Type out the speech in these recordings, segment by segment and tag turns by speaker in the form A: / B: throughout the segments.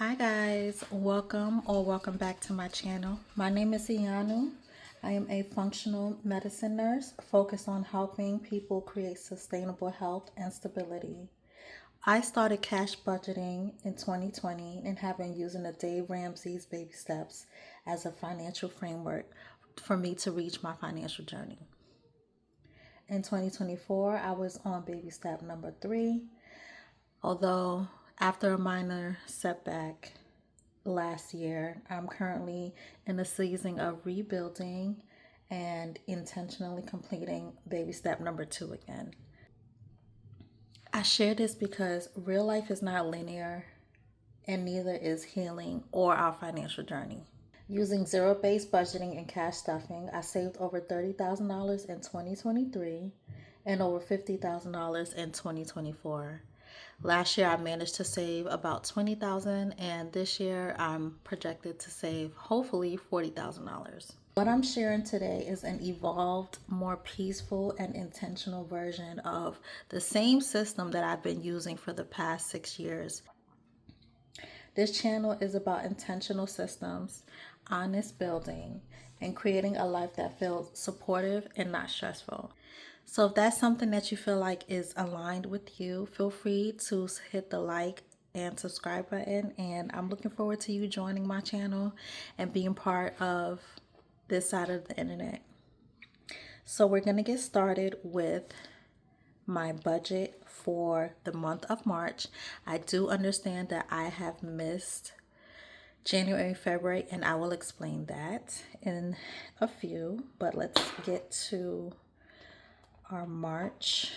A: Hi guys, welcome back to my channel. My name is Ianu. I am a functional medicine nurse focused on helping people create sustainable health and stability. I started cash budgeting in 2020 and have been using the Dave Ramsey's baby steps as a financial framework for me to reach my financial journey. In 2024, I was on baby step number 3, although after a minor setback last year, I'm currently in a season of rebuilding and intentionally completing baby step number 2 again. I share this because real life is not linear and neither is healing or our financial journey. Using zero-based budgeting and cash stuffing, I saved over $30,000 in 2023 and over $50,000 in 2024. Last year I managed to save about $20,000 and this year I'm projected to save hopefully $40,000. What I'm sharing today is an evolved, more peaceful and intentional version of the same system that I've been using for the past 6 years. This channel is about intentional systems, honest building, and creating a life that feels supportive and not stressful. So if that's something that you feel like is aligned with you, feel free to hit the like and subscribe button. And I'm looking forward to you joining my channel and being part of this side of the internet. So we're going to get started with my budget for the month of March. I do understand that I have missed January and February, and I will explain that in a few, but let's get to our March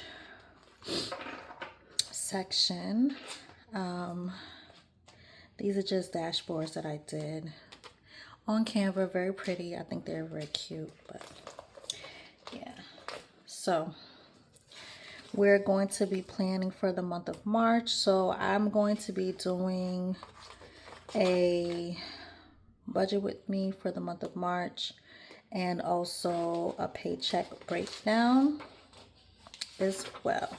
A: section. These are just dashboards that I did on Canva. Very pretty. I think they're very cute, but yeah. So we're going to be planning for the month of March. So I'm going to be doing a budget with me for the month of March and also a paycheck breakdown as well.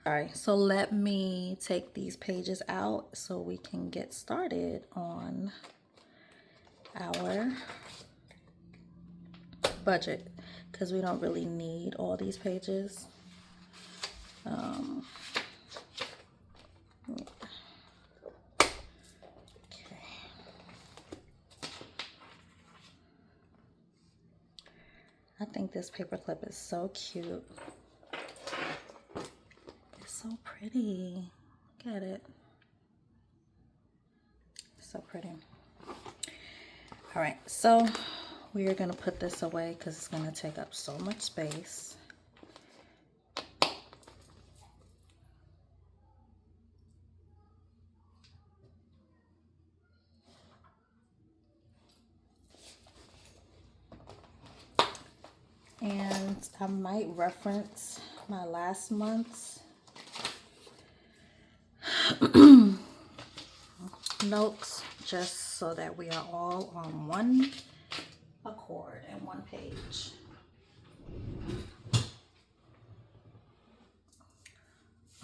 A: All right, so let me take these pages out so we can get started on our budget because we don't really need all these pages. I think this paper clip is so cute. It's so pretty. Look at it. So pretty. All right, so we are going to put this away because it's going to take up so much space. And I might reference my last month's notes just so that we are all on one accord and one page.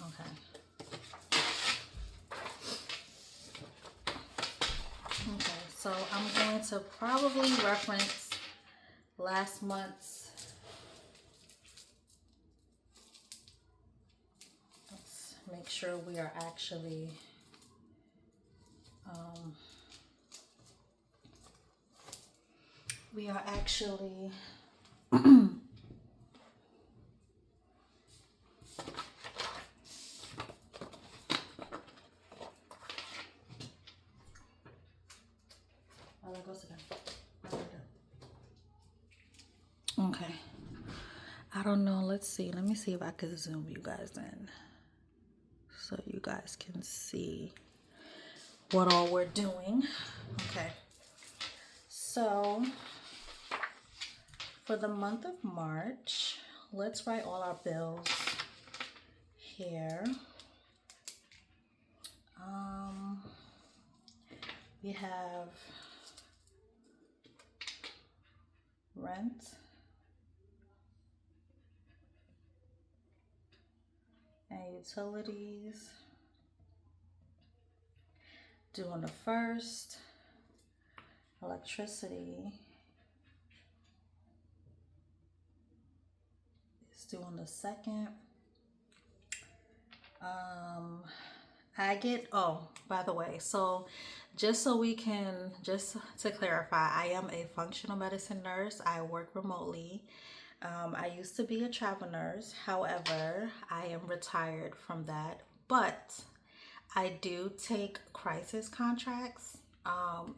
A: Okay. Okay, so I'm going to probably reference last month's. Let's make sure we are actually oh, there goes again. Okay. I don't know. Let's see. Let me see if I can zoom you guys in so you guys can see what all we're doing. Okay. So for the month of March, let's write all our bills here. We have rent, and utilities, due on the 1st. Electricity is due on the 2nd. Oh, by the way, so just to clarify, I am a functional medicine nurse. I work remotely. I used to be a travel nurse. However, I am retired from that, but I do take crisis contracts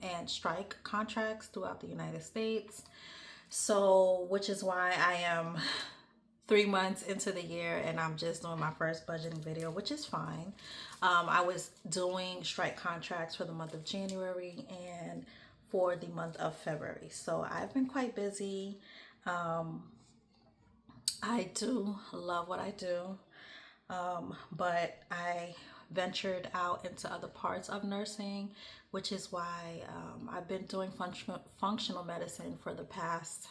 A: and strike contracts throughout the United States. So, which is why I am 3 months into the year and I'm just doing my first budgeting video, which is fine. I was doing strike contracts for the month of January and for the month of February. So I've been quite busy. I do love what I do, but I ventured out into other parts of nursing, which is why I've been doing functional medicine for the past,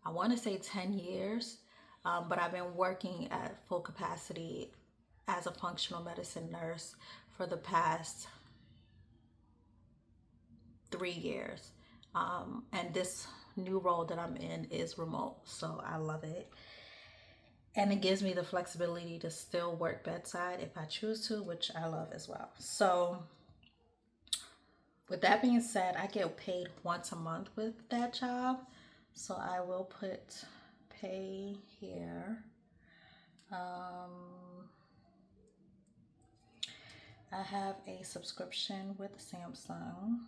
A: I want to say 10 years, but I've been working at full capacity as a functional medicine nurse for the past 3 years. And this new role that I'm in is remote, so I love it. And it gives me the flexibility to still work bedside if I choose to, which I love as well. So with that being said, I get paid once a month with that job. So I will put pay here. I have a subscription with Samsung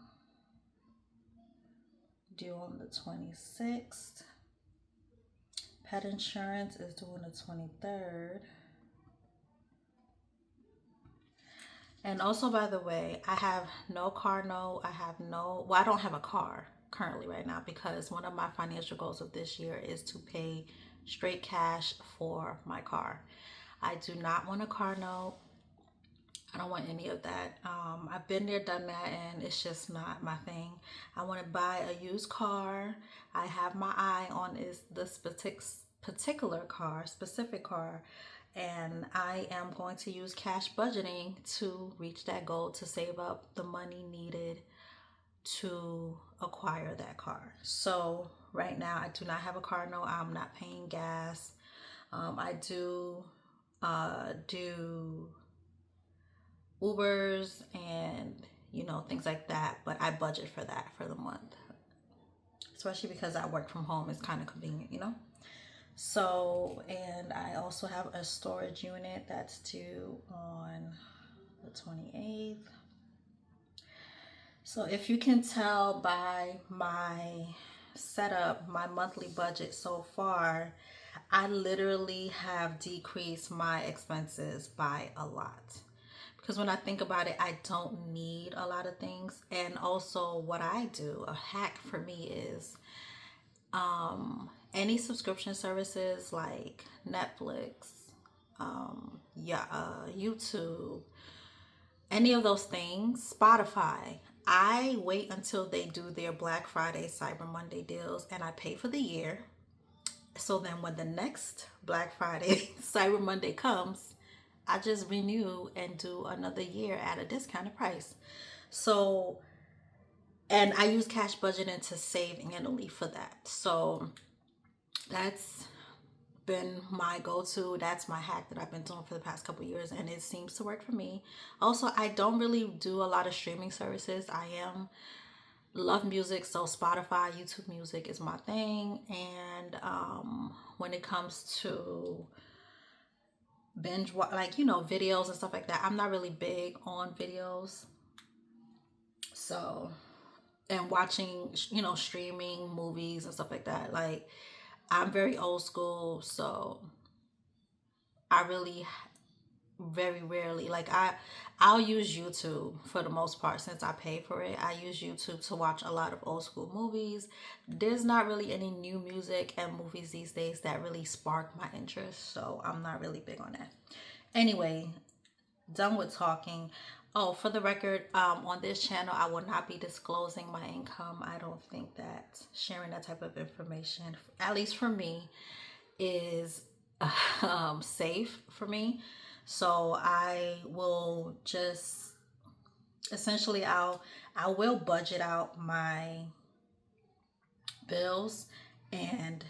A: due on the 26th. Pet insurance is due on the 23rd. And also, by the way, I have no car note. I don't have a car currently right now because one of my financial goals of this year is to pay straight cash for my car. I do not want a car note. I don't want any of that. I've been there, done that, and it's just not my thing. I want to buy a used car. I have my eye on this specific car, and I am going to use cash budgeting to reach that goal, to save up the money needed to acquire that car. So right now, I do not have a car note. I'm not paying gas. I do do Ubers and things like that, but I budget for that for the month, especially because I work from home. It's kind of convenient. So, and I also have a storage unit that's due on the 28th. So if you can tell by my setup, my monthly budget so far, I literally have decreased my expenses by a lot. Because when I think about it, I don't need a lot of things. And also what I do, a hack for me is any subscription services like Netflix, YouTube, any of those things, Spotify, I wait until they do their Black Friday, Cyber Monday deals and I pay for the year. So then when the next Black Friday, Cyber Monday comes, I just renew and do another year at a discounted price. So, and I use cash budgeting to save annually for that. So that's been my go-to. That's my hack that I've been doing for the past couple years, and it seems to work for me. Also, I don't really do a lot of streaming services. Love music, so Spotify, YouTube Music is my thing. And when it comes to videos and stuff like that, I'm not really big on videos. So, and watching streaming movies and stuff like that, like I'm very old school, so I really very rarely, like I'll use YouTube for the most part. Since I pay for it, I use YouTube to watch a lot of old school movies. There's not really any new music and movies these days that really spark my interest, so I'm not really big on that. Anyway, done with talking. Oh, for the record, on this channel, I will not be disclosing my income. I don't think that sharing that type of information, at least for me, is safe for me. So I will just essentially I will budget out my bills, and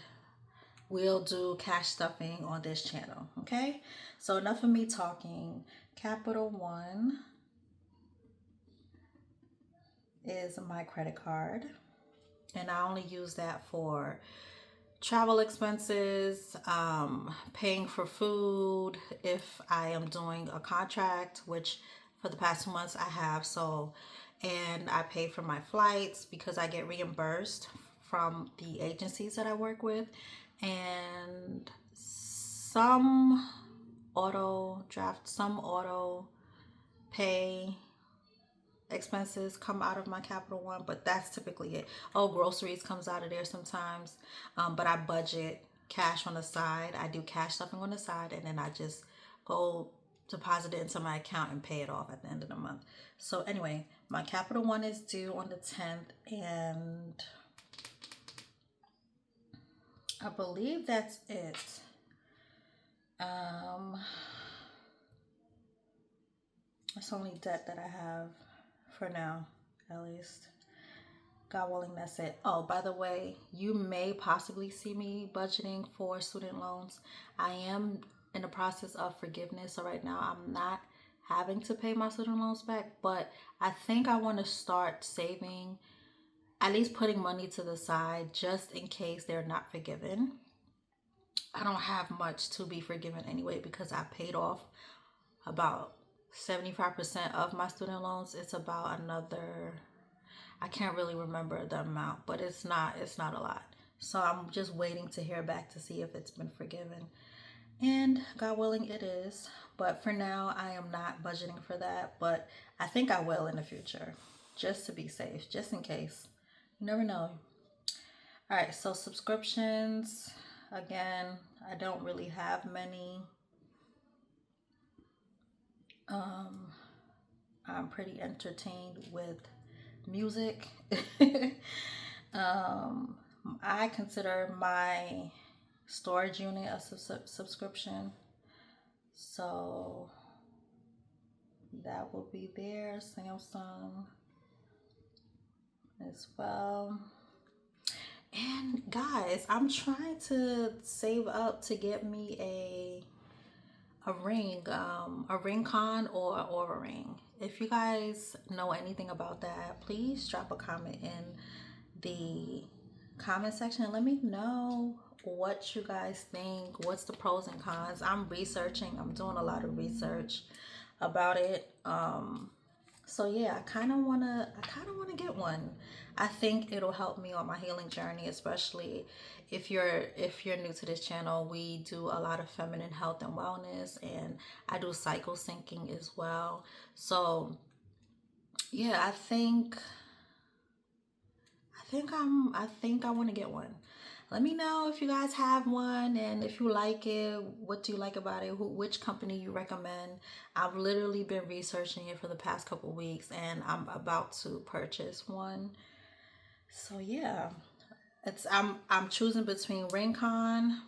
A: we'll do cash stuffing on this channel. Okay, so enough of me talking. Capital One is my credit card, and I only use that for travel expenses, paying for food if I am doing a contract, which for the past 2 months I have. So, and I pay for my flights because I get reimbursed from the agencies that I work with, and some some auto pay expenses come out of my Capital One, but that's typically it. Oh, groceries comes out of there sometimes, but I budget cash on the side. I do cash stuffing on the side, and then I just go deposit it into my account and pay it off at the end of the month. So anyway, my Capital One is due on the 10th, and I believe that's it. That's the only debt that I have for now, at least. God willing, that's it. Oh, by the way, you may possibly see me budgeting for student loans. I am in the process of forgiveness. So right now I'm not having to pay my student loans back, but I think I want to start saving, at least putting money to the side just in case they're not forgiven. I don't have much to be forgiven anyway because I paid off about 75% of my student loans. It's about another, I can't really remember the amount, but it's not a lot. So I'm just waiting to hear back to see if it's been forgiven. And God willing, it is. But for now, I am not budgeting for that. But I think I will in the future, just to be safe, just in case. You never know. All right, so subscriptions. Again, I don't really have many. I'm pretty entertained with music. I consider my storage unit a subscription. So that will be there. Samsung as well. And guys, I'm trying to save up to get me a ring con or a Aura ring. If you guys know anything about that, please drop a comment in the comment section and let me know what you guys think. What's the pros and cons? I'm researching. I'm doing a lot of research about it. So yeah, I kind of wanna get one. I think it'll help me on my healing journey, especially if you're new to this channel. We do a lot of feminine health and wellness, and I do cycle syncing as well. So yeah, I think I want to get one. Let me know if you guys have one and if you like it. What do you like about it? Which company you recommend? I've literally been researching it for the past couple weeks, and I'm about to purchase one. So yeah, I'm choosing between Ringcon,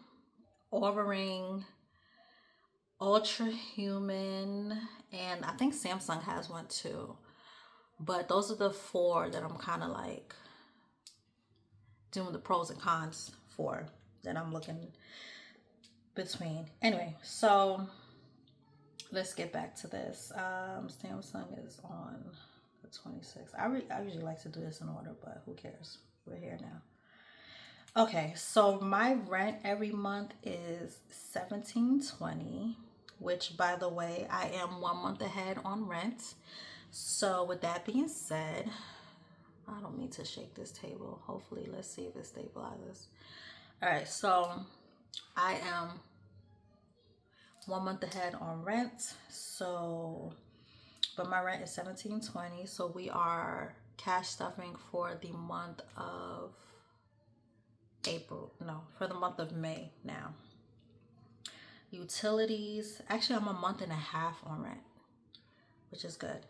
A: Aura Ring, Ultra Human, and I think Samsung has one too. But those are the four that I'm kind of like doing the pros and cons for, that I'm looking between. Anyway, so let's get back to this. Samsung is on the 26th. I usually like to do this in order, but who cares? We're here now. Okay, so my rent every month is $17.20, which, by the way, I am 1 month ahead on rent. So with that being said, I don't mean to shake this table. Hopefully, let's see if it stabilizes. All right, so I am 1 month ahead on rent. So, but my rent is $17.20. So we are cash stuffing for the month of April. No, for the month of May now. Utilities. Actually, I'm 1.5 months on rent, which is good.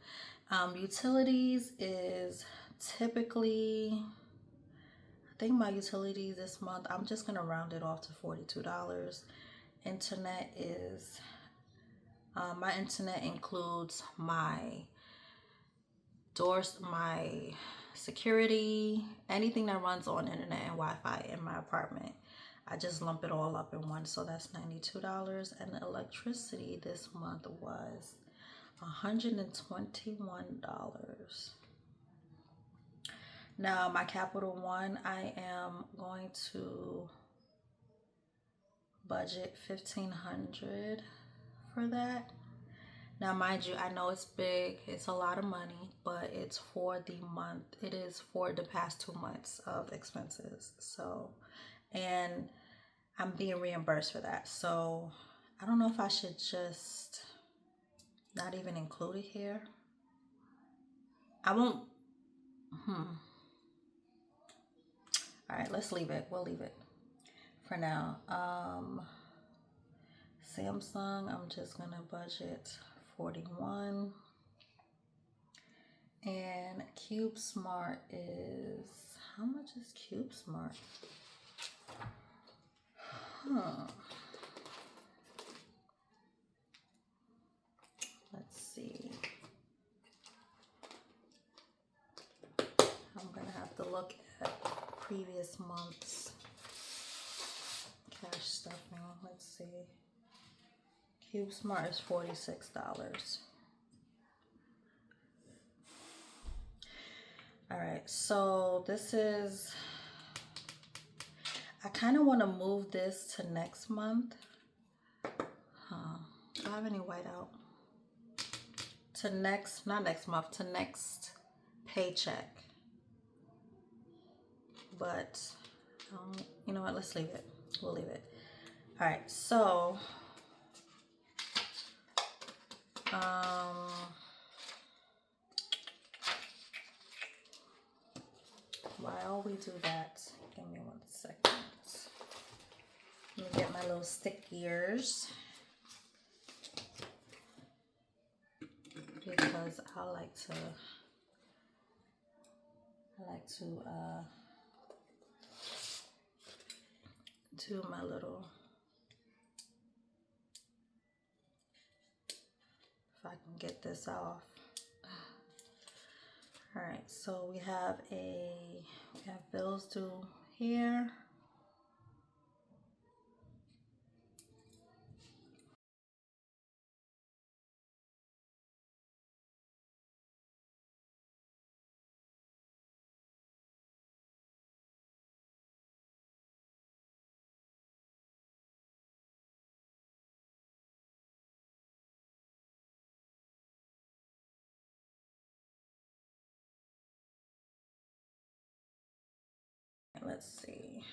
A: Utilities is typically, I think my utilities this month, I'm just gonna round it off to $42. Internet is, my internet includes my doors, my security, anything that runs on internet and Wi-Fi in my apartment. I just lump it all up in one. So that's $92. And the electricity this month was $121. Now my Capital One, I am going to budget $1,500 for that. Now mind you, I know it's big, it's a lot of money, but it's for the month. It is for the past 2 months of expenses. So, and I'm being reimbursed for that. So I don't know if I should just not even include it here. I won't. All right, let's leave it. We'll leave it for now. Samsung, I'm just gonna budget 41. And Cube Smart is, how much is Cube Smart? Let's see. I'm gonna have to look at previous months cash stuff now. Let's see. Cube Smart is $46. All right, so this is, I kind of want to move this to next month. Do I have any whiteout? To next, not next month, to next paycheck. But, you know what, let's leave it. We'll leave it. All right, so, while we do that, give me 1 second. Let me get my little stickiers, because I like to do my little, if I can get this off. All right, so we have bills due here. Let's see.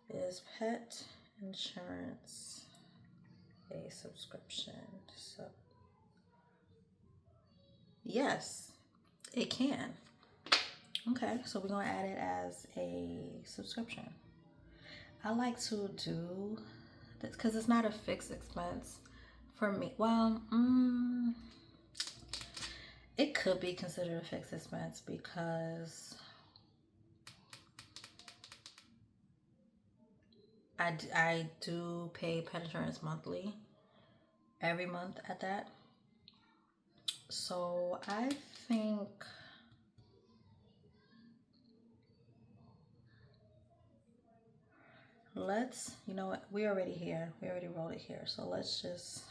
A: Is pet insurance a subscription? So yes, it can. Okay, so we're gonna add it as a subscription. I like to do this because it's not a fixed expense for me. Well, it could be considered a fixed expense because I do pay pet insurance monthly, every month at that. So I think let's, you know what, we're already here. We already wrote it here. So let's just,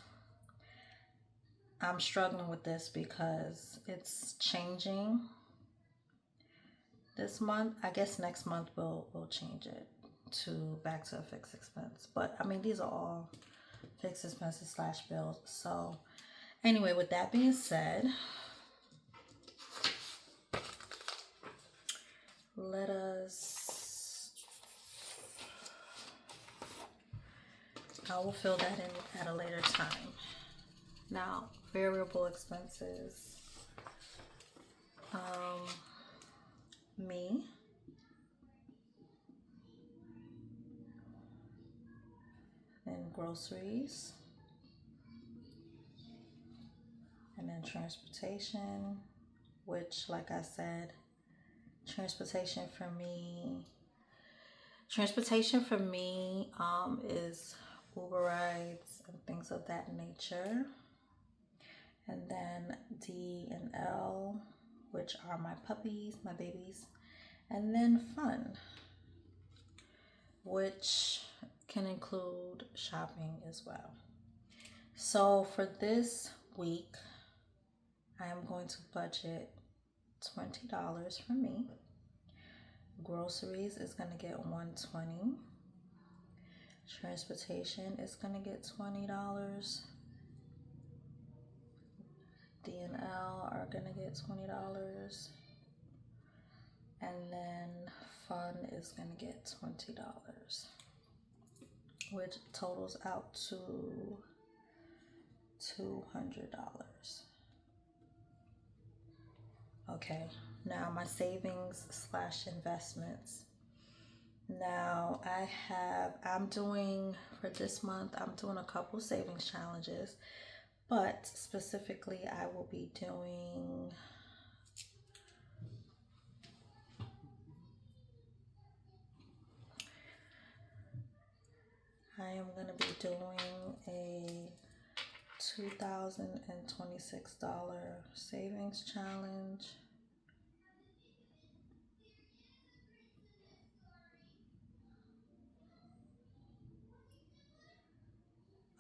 A: I'm struggling with this because it's changing this month. I guess next month we'll change it to back to a fixed expense. But I mean, these are all fixed expenses / bills. So anyway, with that being said, let us, I will fill that in at a later time. Now, variable expenses. Me. And groceries. And then transportation, which, like I said, transportation for me is Uber rides and things of that nature. and then D and L, which are my puppies, my babies, and then fun, which can include shopping as well. So for this week, I am going to budget $20 for me. Groceries is going to get $120. Transportation is going to get $20. D and L are going to get $20. And then fun is going to get $20, which totals out to $200. Okay, now my savings slash investments. Now I'm doing, for this month, I'm doing a couple savings challenges, but specifically I will be doing I am going to be doing a $2,026 savings challenge.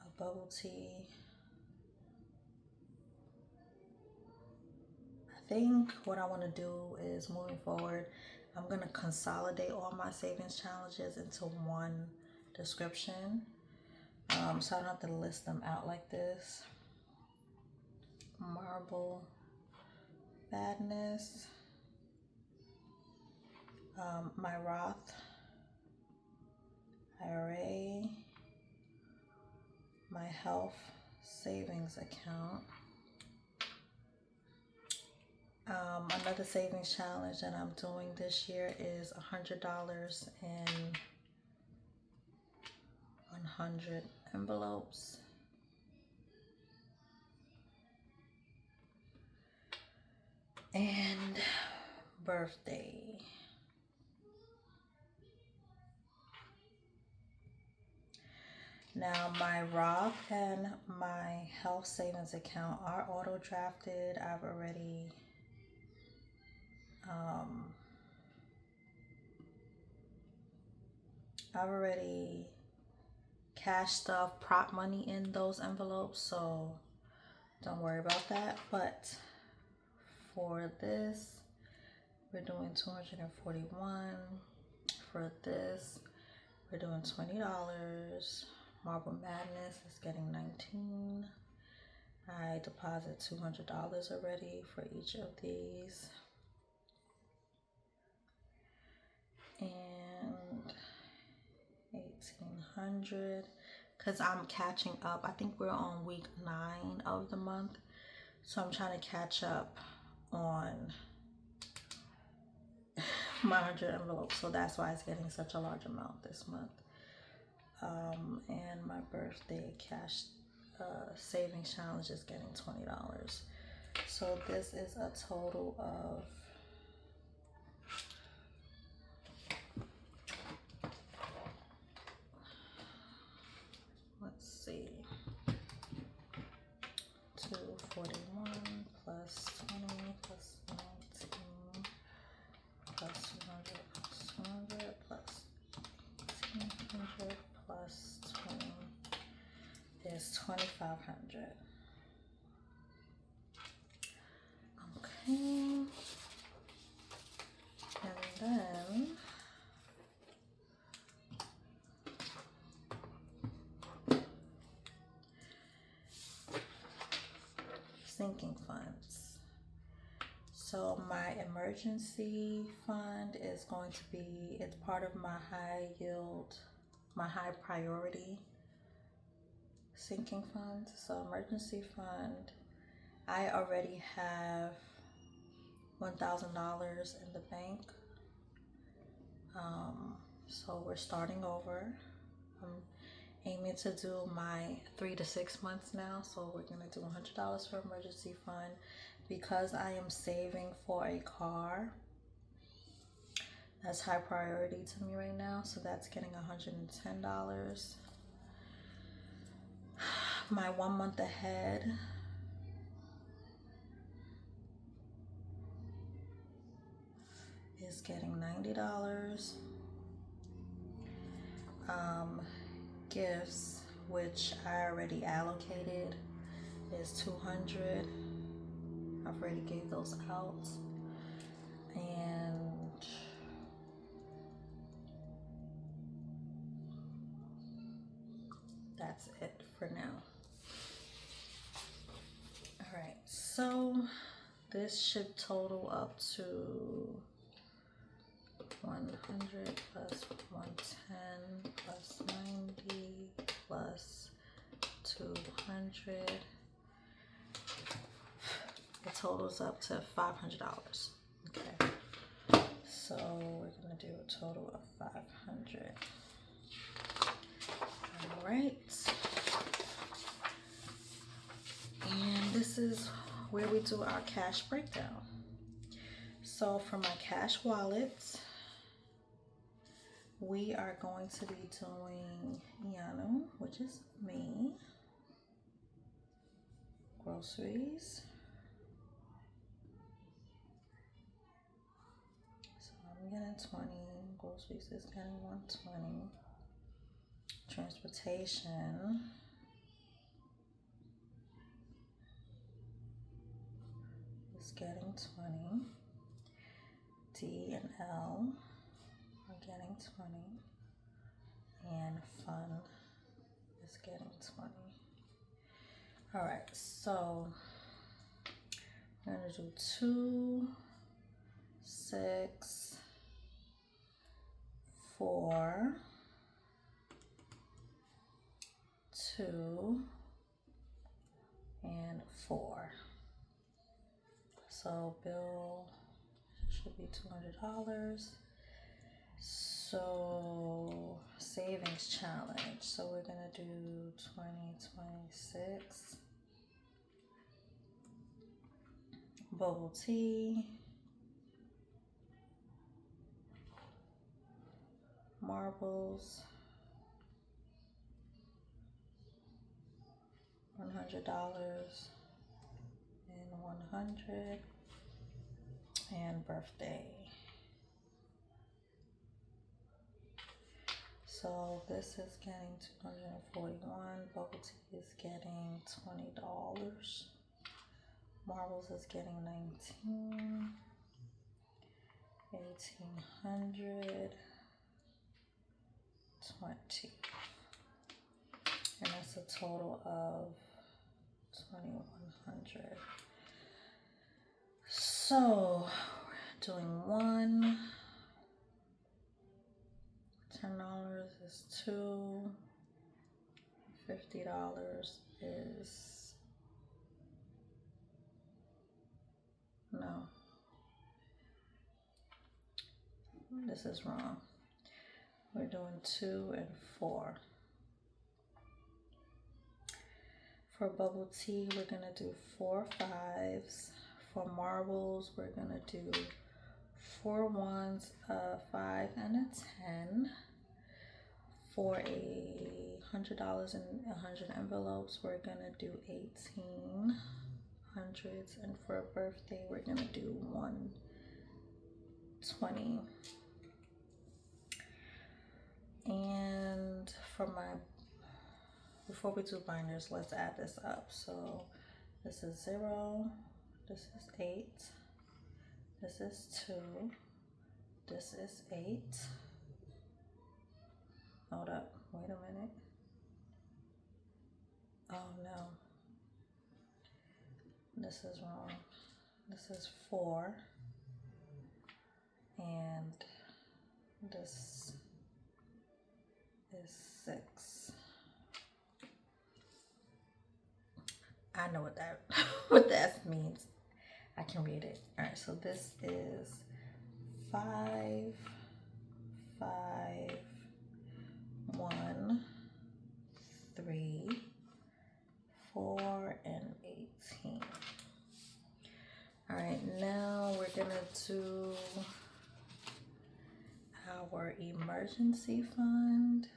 A: A bubble tea. I think what I want to do is, moving forward, I'm going to consolidate all my savings challenges into one description. So I don't have to list them out like this. Marble Badness, my Roth IRA, my health savings account. Another savings challenge that I'm doing this year is $100 in 100 envelopes. And birthday. Now my Roth and my health savings account are auto drafted. I've already cashed stuff, prop money in those envelopes, so don't worry about that. But for this, we're doing $241. For this, we're doing $20. Marble Madness is getting $19. I deposit $200 already for each of these. And $1,800, because I'm catching up. I think we're on week 9 of the month, so I'm trying to catch up on my 100 envelopes, so that's why it's getting such a large amount this month. And my birthday cash savings challenge is getting $20. So this is a total of $241 plus 20 plus 19 plus 200 plus 200 plus 1,800 plus 20 is $2,500. Okay. And then sinking funds. So my emergency fund is going to be, it's part of my high yield, my high priority sinking fund. So emergency fund, I already have $1,000 in the bank. So we're starting over. I'm aiming to do my 3 to 6 months now. So we're gonna do $100 for emergency fund. Because I am saving for a car, that's high priority to me right now. So that's getting $110. My 1 month ahead getting $90. Gifts, which I already allocated, is $200. I've already gave those out. And that's it for now. All right, so this should total up to 100 plus 110 plus 90 plus 200. It totals up to $500. Okay, so we're gonna do a total of 500. All right, and this is where we do our cash breakdown. So for my cash wallet, we are going to be doing Ianu, which is me, groceries. So I'm getting 20, groceries is getting 120, transportation is getting 20, D and L are getting 20, and fun is getting 20. All right, so we're gonna do 2, 6, 4, 2, and 4. So bill should be $200. So savings challenge. So we're gonna do 2026. Bubble tea. Marbles. $100 and 100, and birthday. So this is getting 241. Bubble tea is getting $20. Marbles is getting 19. 1800. 20. And that's a total of 2100. So we're doing one. $10 is 2. $50 is no. This is wrong. We're doing 2 and 4. For bubble tea, we're gonna do 4 5s. For marbles, we're gonna do 4 1s, a 5 and a 10. For $100 and 100 envelopes, we're gonna do 18 hundreds, and for a birthday, we're gonna do 120. And for before we do binders, let's add this up. So this is 0, this is 8, this is 2, this is 8. Hold up, wait a minute. Oh no, this is wrong. This is 4, and this is 6. I know what that what that means. I can read it. All right, so this is 5, 5, 1, 3, 4, and 18. All right, now we're gonna do our emergency fund.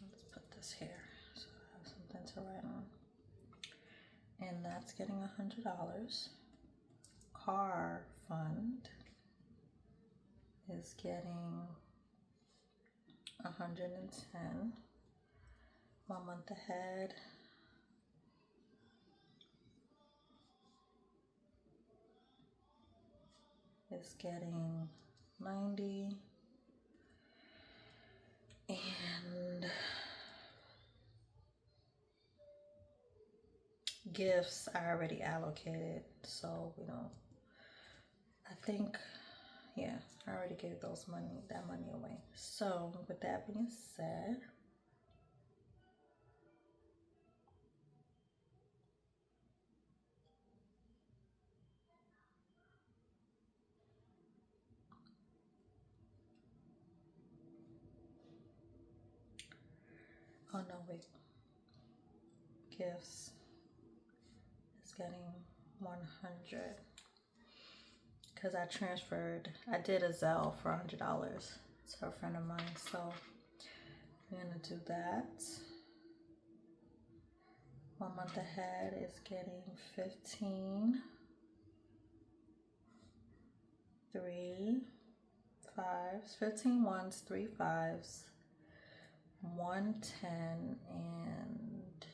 A: Let's put this here so I have something to write on. And and that's getting $100. Car fund is getting 110. 1 month ahead is getting 90. And gifts I already allocated, so we don't, I think, yeah, I already gave that money away. So with that being said, oh no, wait, gifts is getting 100 because I did a Zelle for $100 to a friend of mine, so we're gonna do that. 1 month ahead is getting 15, 3 5s, 15 ones, 3 5s, 110, and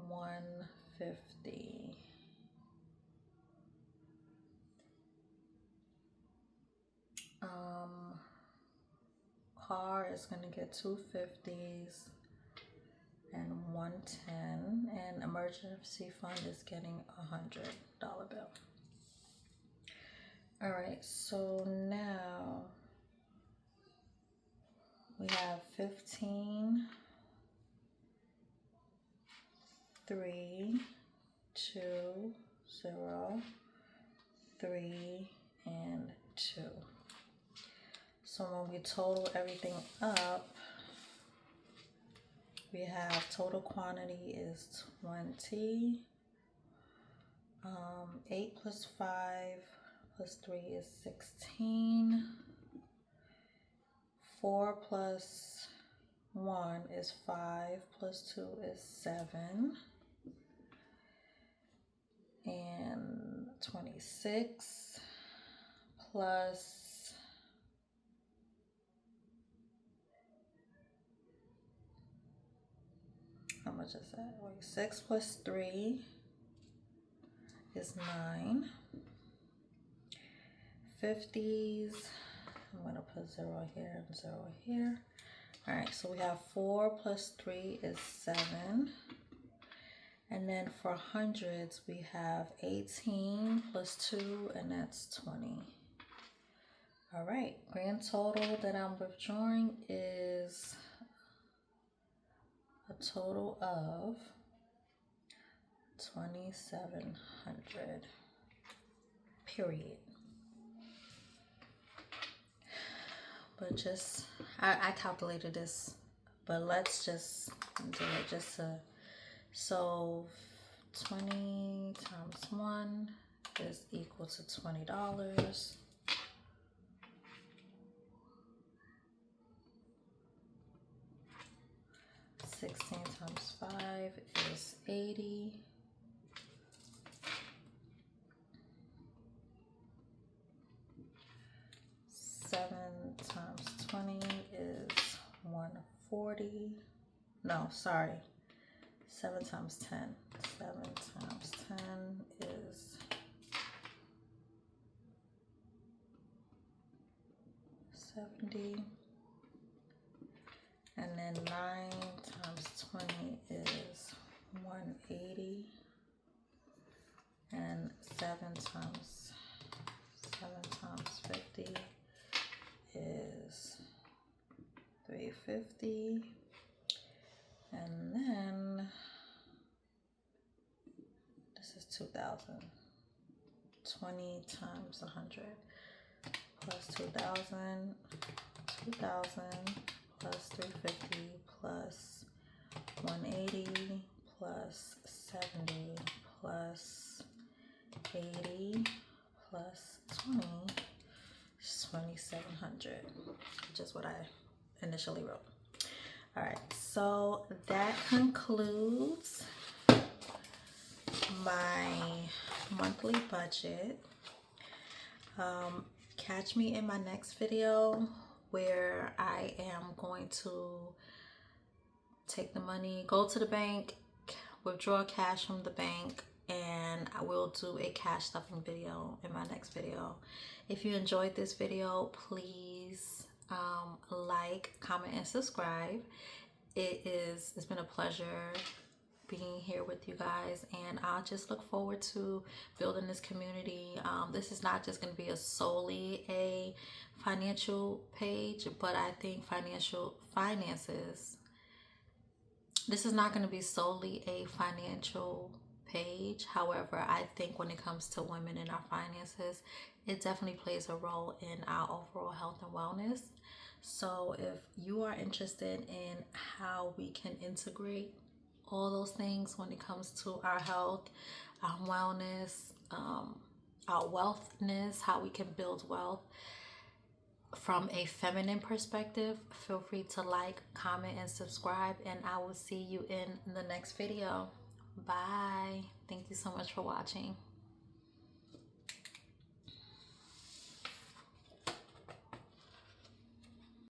A: 150. Car is gonna get 2 50s and 110, and emergency fund is getting $100 bill. All right, so now we have 15, 3, 2, 0, 3, and 2. So when we total everything up, we have total quantity is 20. 8 plus 5 plus 3 is 16. 4 plus 1 is 5 plus 2 is 7. And 26 plus how much is that? Wait, 6 plus 3 is 9. 50s, I'm gonna put 0 here and 0 here. All right, so we have 4 plus 3 is 7. And then for hundreds, we have 18 plus 2, and that's 20. All right, grand total that I'm withdrawing is a total of 2,700, period. But just, I calculated this, but let's just do it just to, so 20 times 1 is equal to $20. 16 times 5 is 80. Seven times 20 is 140. No, sorry. 7 times 10. 7 times 10 is 70. And then 9 times 20 is 180. And 7 times 50 is 350. And then this is 2,000. 20 times 100 plus 2,000, 2,000 plus 350 plus 180 plus 70 plus 80 plus 20 is 2,700, which is what I initially wrote. All right, so that concludes my monthly budget. Catch me in my next video where I am going to take the money, go to the bank, withdraw cash from the bank, and I will do a cash stuffing video in my next video. If you enjoyed this video, please like, comment, and subscribe. It's been a pleasure being here with you guys, and I'll just look forward to building this community. This is not just going to be solely a financial page, but I think this is not going to be solely a financial page. However, I think when it comes to women and our finances, it definitely plays a role in our overall health and wellness. So if you are interested in how we can integrate all those things when it comes to our health, our wellness, our wealthness, how we can build wealth from a feminine perspective, feel free to like, comment, and subscribe, and I will see you in the next video. Bye. Thank you so much for watching.